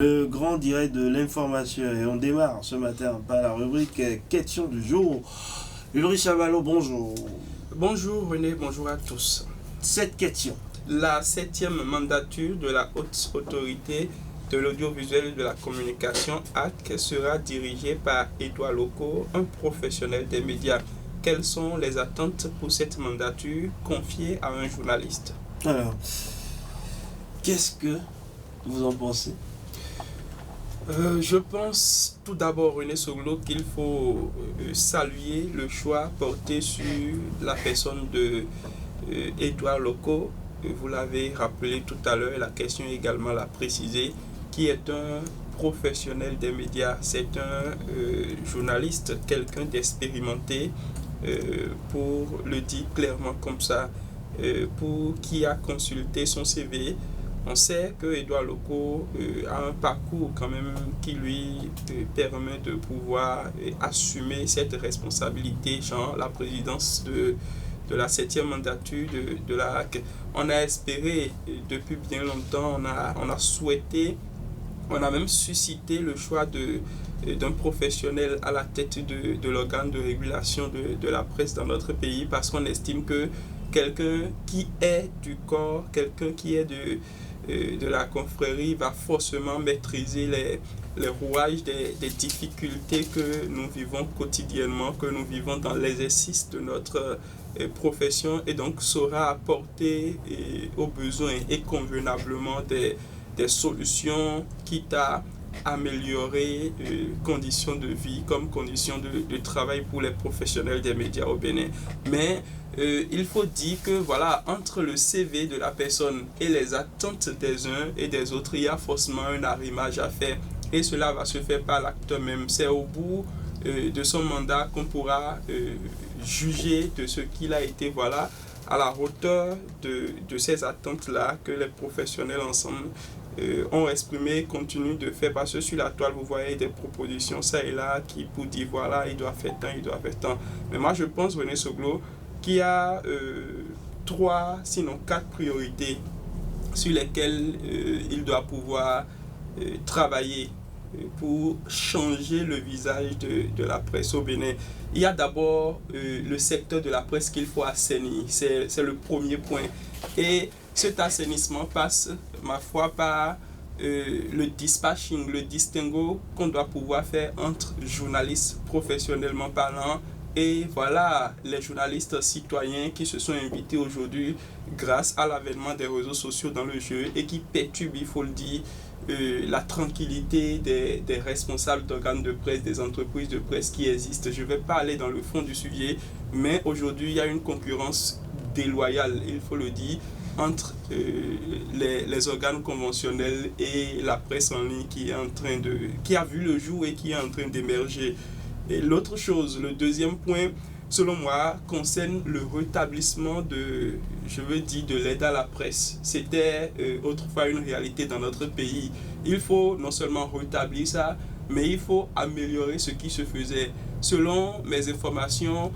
Le grand direct de l'information et on démarre ce matin par la rubrique question du jour. Ulrich Chavalot, bonjour. Bonjour René, bonjour à tous. Cette question. La 7e mandature de la Haute Autorité de l'Audiovisuel et de la Communication (HAC) sera dirigée par Édouard Locaux, un professionnel des médias. Quelles sont les attentes pour cette mandature confiée à un journaliste? Alors, qu'est-ce que vous en pensez? Je pense tout d'abord, René Soglo, qu'il faut saluer le choix porté sur la personne de Édouard Locaux. Vous l'avez rappelé tout à l'heure, la question également l'a précisé, qui est un professionnel des médias. C'est un journaliste, quelqu'un d'expérimenté, pour le dire clairement comme ça, pour qui a consulté son CV. On sait que Édouard Locaux a un parcours quand même qui lui permet de pouvoir assumer cette responsabilité, genre la présidence de la 7e mandature de la HAC. On a espéré depuis bien longtemps, on a souhaité, on a même suscité le choix d'un professionnel à la tête de l'organe de régulation de la presse dans notre pays, parce qu'on estime que quelqu'un qui est du corps, quelqu'un qui est de la confrérie va forcément maîtriser les rouages des difficultés que nous vivons quotidiennement, que nous vivons dans l'exercice de notre profession, et donc saura apporter aux besoins et convenablement des solutions, quitte à améliorer conditions de vie comme conditions de travail pour les professionnels des médias au Bénin. Mais il faut dire que voilà, entre le CV de la personne et les attentes des uns et des autres, il y a forcément un arrimage à faire, et cela va se faire par l'acteur même. C'est au bout de son mandat qu'on pourra juger de ce qu'il a été, voilà, à la hauteur de ces attentes-là que les professionnels ensemble ont exprimé, continuent de faire, parce que sur la toile vous voyez des propositions ça et là qui pour dire voilà, il doit faire tant, il doit faire tant. Mais moi je pense, René Soglo, qu'il y a 3 sinon 4 priorités sur lesquelles il doit pouvoir travailler pour changer le visage de la presse au Bénin. Il y a d'abord le secteur de la presse qu'il faut assainir, c'est le premier point. Et cet assainissement passe, ma foi, par le dispatching, le distinguo qu'on doit pouvoir faire entre journalistes professionnellement parlant et voilà, les journalistes citoyens qui se sont invités aujourd'hui grâce à l'avènement des réseaux sociaux dans le jeu et qui perturbent, il faut le dire, la tranquillité des responsables d'organes de presse, des entreprises de presse qui existent. Je ne vais pas aller dans le fond du sujet, mais aujourd'hui, il y a une concurrence déloyale, il faut le dire, entre les organes conventionnels et la presse en ligne qui a vu le jour et qui est en train d'émerger. Et l'autre chose, le deuxième point, selon moi, concerne le rétablissement de l'aide à la presse. C'était autrefois une réalité dans notre pays. Il faut non seulement rétablir ça, mais il faut améliorer ce qui se faisait. Selon mes informations,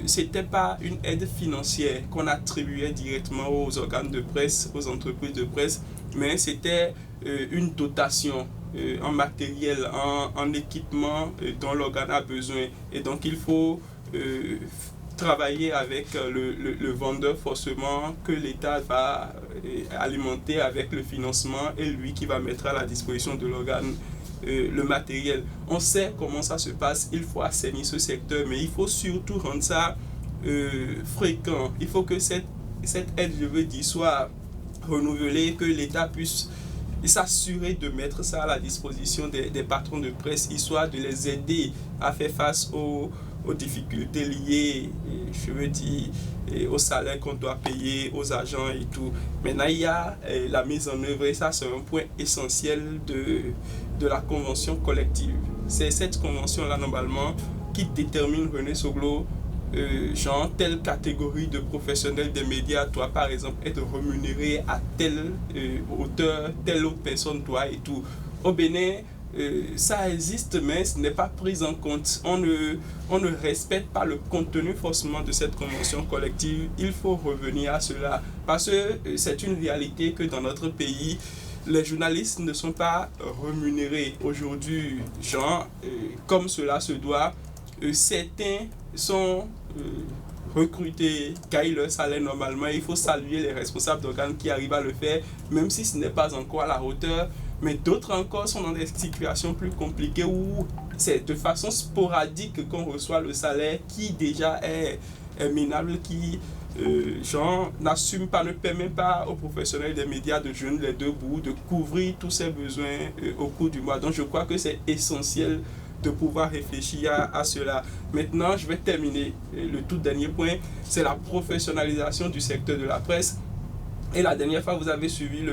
c'était pas une aide financière qu'on attribuait directement aux organes de presse, aux entreprises de presse, mais c'était une dotation en matériel, en équipement dont l'organe a besoin. Et donc il faut travailler avec le vendeur forcément, que l'État va alimenter avec le financement, et lui qui va mettre à la disposition de l'organe le matériel. On sait comment ça se passe, il faut assainir ce secteur, mais il faut surtout rendre ça fréquent. Il faut que cette aide, je veux dire, soit renouvelée, que l'État puisse s'assurer de mettre ça à la disposition des patrons de presse, histoire de les aider à faire face aux difficultés liées, je veux dire, aux salaires qu'on doit payer, aux agents et tout. Maintenant, il y a la mise en œuvre, et ça, c'est un point essentiel de la convention collective. C'est cette convention-là, normalement, qui détermine, René Soglo, genre telle catégorie de professionnels des médias doit par exemple être rémunéré à telle hauteur, telle autre personne doit et tout. Au Bénin, ça existe, mais ce n'est pas pris en compte. On ne respecte pas le contenu forcément de cette convention collective. Il faut revenir à cela, parce que c'est une réalité que dans notre pays, les journalistes ne sont pas rémunérés aujourd'hui, genre, comme cela se doit. Certains sont recrutés, gagnent leur salaire normalement. Il faut saluer les responsables d'organes qui arrivent à le faire, même si ce n'est pas encore à la hauteur. Mais d'autres encore sont dans des situations plus compliquées où c'est de façon sporadique qu'on reçoit le salaire qui déjà est minable, qui n'assume pas, ne permet pas aux professionnels des médias de joindre les deux bouts, de couvrir tous ces besoins au cours du mois. Donc je crois que c'est essentiel de pouvoir réfléchir à cela. Maintenant, je vais terminer. Le tout dernier point, c'est la professionnalisation du secteur de la presse. Et la dernière fois, vous avez suivi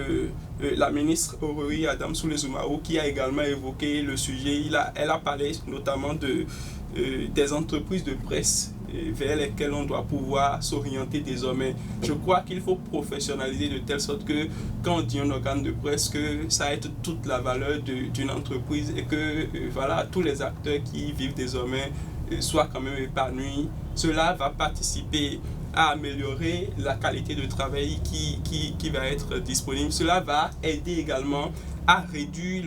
la ministre Aurélie Adamsoula-Soumaoro qui a également évoqué le sujet. Elle a parlé notamment des entreprises de presse vers lesquelles on doit pouvoir s'orienter désormais. Je crois qu'il faut professionnaliser de telle sorte que quand on dit un organe de presse, que ça ait toute la valeur d'une entreprise et que voilà, tous les acteurs qui y vivent désormais soient quand même épanouis. Cela va participer à améliorer la qualité de travail qui va être disponible. Cela va aider également à réduire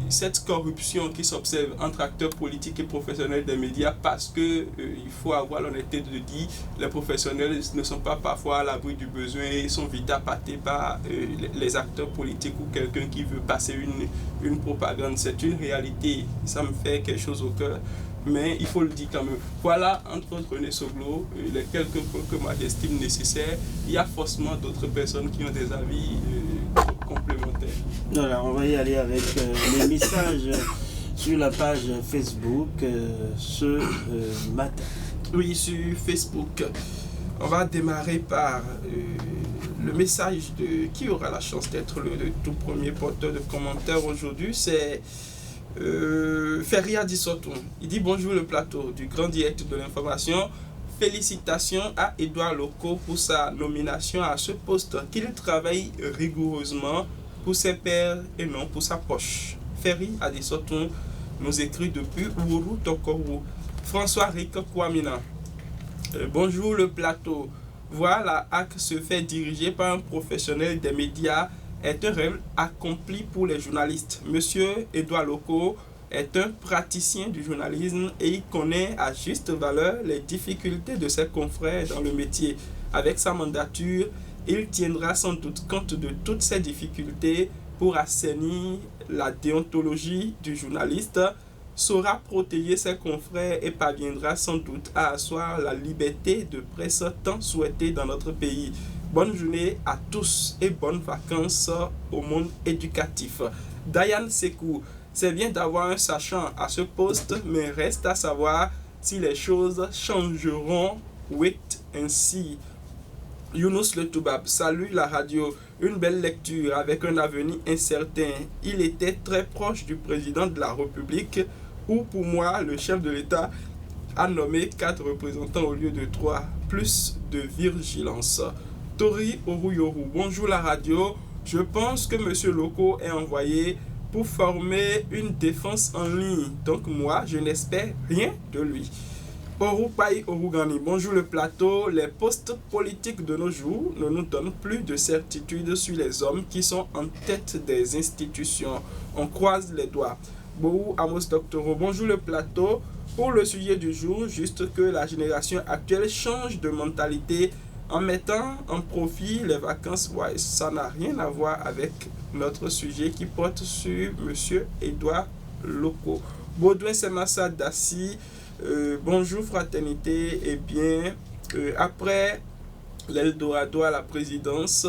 cette corruption qui s'observe entre acteurs politiques et professionnels des médias, parce que il faut avoir l'honnêteté de dire, les professionnels ne sont pas parfois à l'abri du besoin, ils sont vite appâtés par les acteurs politiques ou quelqu'un qui veut passer une propagande. C'est une réalité, ça me fait quelque chose au cœur, mais il faut le dire quand même. Voilà, entre autres, René Soglo, les quelques points que moi j'estime nécessaires. Il y a forcément d'autres personnes qui ont des avis complémentaires. Voilà, on va y aller avec les messages sur la page Facebook ce matin. Oui, sur Facebook. On va démarrer par le message de qui aura la chance d'être le tout premier porteur de commentaires aujourd'hui. C'est Feria Dissoton. Il dit bonjour le plateau du grand direct de l'information. Félicitations à Edouard Loko pour sa nomination à ce poste, qu'il travaille rigoureusement pour ses pairs et non pour sa poche. Ferry Adissoton nous écrit depuis Ouru Tokoru. François Rick Kwamina. Bonjour le plateau. Voir la HAC se fait diriger par un professionnel des médias est un rêve accompli pour les journalistes. Monsieur Edouard Loko est un praticien du journalisme et il connaît à juste valeur les difficultés de ses confrères dans le métier. Avec sa mandature, il tiendra sans doute compte de toutes ces difficultés pour assainir la déontologie du journaliste, saura protéger ses confrères et parviendra sans doute à asseoir la liberté de presse tant souhaitée dans notre pays. Bonne journée à tous et bonnes vacances au monde éducatif. Diane Sekou, c'est bien d'avoir un sachant à ce poste, mais reste à savoir si les choses changeront. Wait ainsi. Younous Le Toubab, salut la radio. Une belle lecture avec un avenir incertain. Il était très proche du président de la République, où pour moi, le chef de l'État a nommé 4 représentants au lieu de 3. Plus de vigilance. Tori Oruyoru, bonjour la radio. Je pense que M. Loko est envoyé pour former une défense en ligne. Donc moi, je n'espère rien de lui. Orupai Orugani, bonjour le plateau. Les postes politiques de nos jours ne nous donnent plus de certitude sur les hommes qui sont en tête des institutions. On croise les doigts. Bohou Amos Doctoro, bonjour le plateau. Pour le sujet du jour, juste que la génération actuelle change de mentalité en mettant en profit les vacances. Ouais, ça n'a rien à voir avec notre sujet qui porte sur M. Edouard Loko. Baudouin Semassa Dassi, bonjour fraternité. Eh bien, après l'Eldorado à la présidence,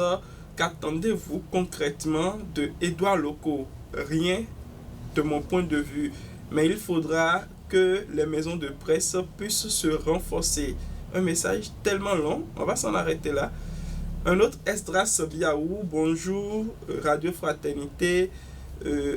qu'attendez-vous concrètement de Edouard Loko? Rien de mon point de vue, mais il faudra que les maisons de presse puissent se renforcer. Un message tellement long, on va s'en arrêter là. Un autre, Esdras Biaou, bonjour Radio Fraternité.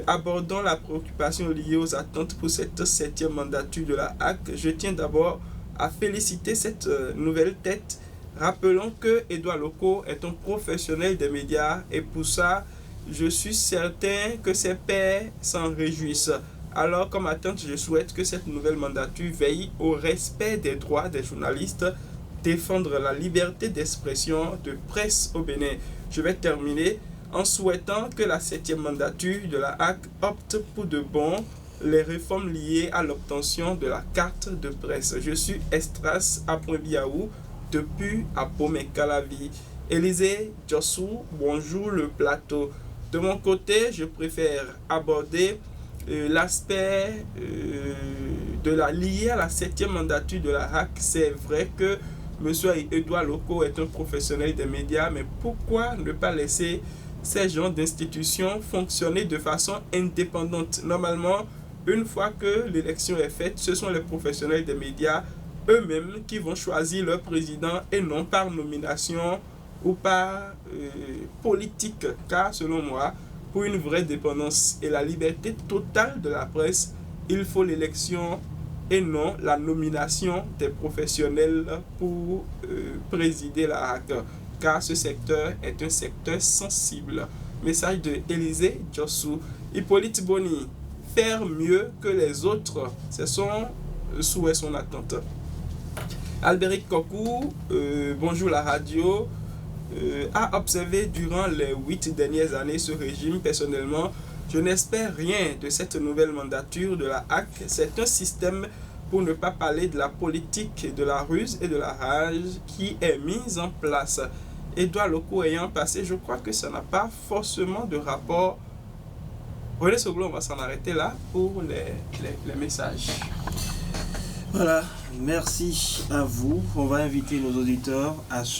Abordons la préoccupation liée aux attentes pour cette 7e mandature de la HAC. Je tiens d'abord à féliciter cette nouvelle tête. Rappelons que Edouard Loko est un professionnel des médias et pour ça, je suis certain que ses pairs s'en réjouissent. Alors, comme attente, je souhaite que cette nouvelle mandature veille au respect des droits des journalistes, défendre la liberté d'expression de presse au Bénin. Je vais terminer en souhaitant que la 7e mandature de la HAC opte pour de bon les réformes liées à l'obtention de la carte de presse. Je suis Estras Apouin-Biaou depuis Apomey-Calavi. Élisée Jossou, bonjour le plateau. De mon côté, je préfère aborder l'aspect lié à la 7e mandature de la HAC. C'est vrai que M. Edouard Loko est un professionnel des médias, mais pourquoi ne pas laisser ces genres d'institutions fonctionner de façon indépendante? Normalement, une fois que l'élection est faite, ce sont les professionnels des médias eux-mêmes qui vont choisir leur président et non par nomination ou par politique. Car selon moi, pour une vraie dépendance et la liberté totale de la presse, il faut l'élection et non la nomination des professionnels pour présider la HAC. Car ce secteur est un secteur sensible. Message de Élisée Jossou. Hippolyte Boni, faire mieux que les autres, c'est son souhait, son attente. Albéric Kokou, bonjour la radio, a observé durant les 8 dernières années ce régime. Personnellement, je n'espère rien de cette nouvelle mandature de la HAC. C'est un système, pour ne pas parler de la politique, de la ruse et de la rage qui est mise en place. Edouard Loko ayant passé, je crois que ça n'a pas forcément de rapport. René Soglo, on va s'en arrêter là pour les messages. Voilà, merci à vous. On va inviter nos auditeurs à